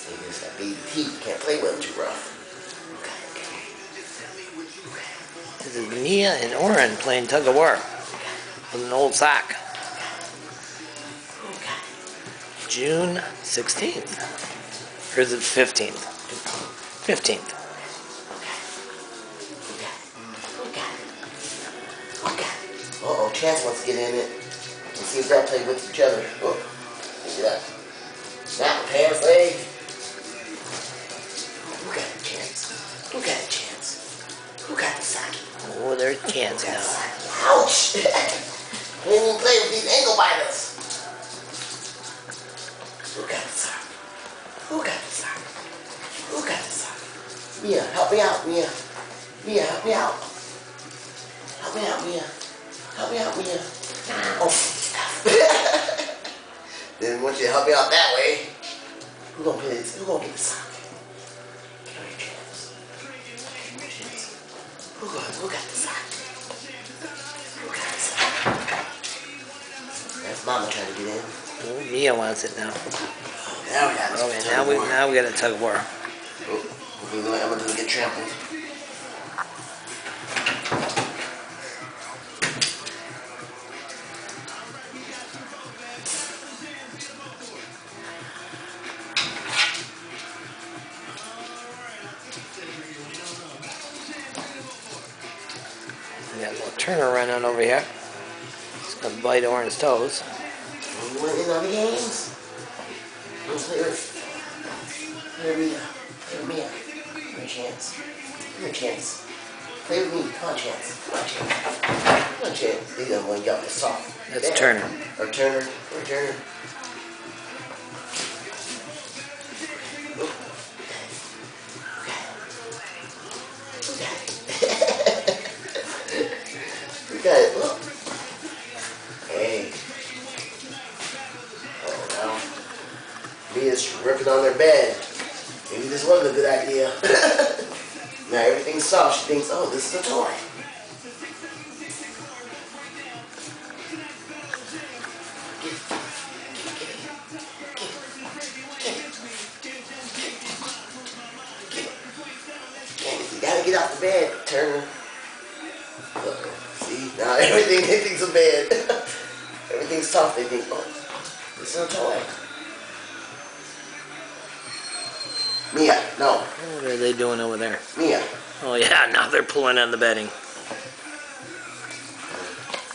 See, this that baby teeth. Can't play with them too rough. This is Mia and Oren playing tug of war with an old sock. June 16th. Or is it 15th? 15th. Uh-oh, Chance wants to get in it. Let's see if they'll play with each other. Oh, look at that. Snap the pants leg. Who got a chance? Who got a chance? Who got the socky? Oh, there's Chance now. Ouch! We didn't even play with these ankle biters. Who got the sock? Who got the sock? Who got the sock? Mia, help me out, Mia. Mia, help me out. Help me out, Mia. Help me out, Mia. Oh. Didn't want you to help me out that way. Who gonna play this? Who gonna get the sock? Give me a chance. Who got the sock? Who got the sock? That's Mama trying to get in. Oh, Mia wants it now. Now we got it. Okay, now we got a tug of war. Oh, hopefully Emma doesn't get trampled. We got a little Turner running over here. He's gonna bite Oren's toes. You went in on the games? Don't play with Mia. Play with Mia. Give me a chance. Give me a chance. Play with me. Come on, Chance. Come on, Chance. Come on, Chance. He's the one got the soft. That's Turner. Or Turner. Or Turner. We got it. Look. Hey. Oh, now. Mia's ripping on their bed. Maybe this wasn't a good idea. Now everything's soft. She thinks, oh, this is a toy. You gotta get off the bed, Turner. See, now everything's a bed. Everything's soft. They think, oh, this is a toy. Mia, no. What are they doing over there? Mia. Oh yeah, now they're pulling on the bedding.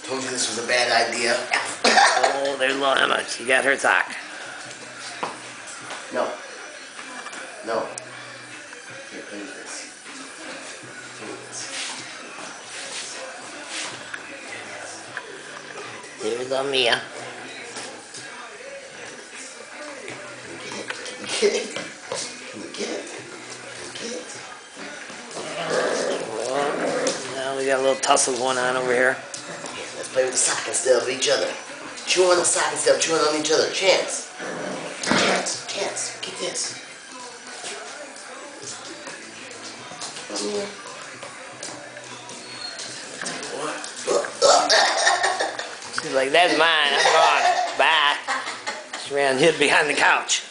Told you this was a bad idea. Oh, there's little Emma. She got her sock. No. No. Here, play with this. Play with this. Here's little Mia. Get it? Can you get it? Can you get it? Well, now we got a little tussle going on over here. Here, let's play with the sock instead of each other. Chew on the sock instead of chewing on each other. Chance. Chance. Chance. Get this. She's like, that's mine. I'm gone. Bye. She ran hid behind the couch.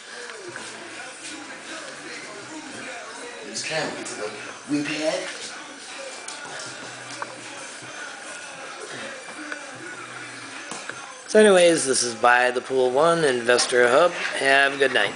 Just trying to get to the weep head. So anyways, this is By the Pool 1 Investor Hub. Have a good night.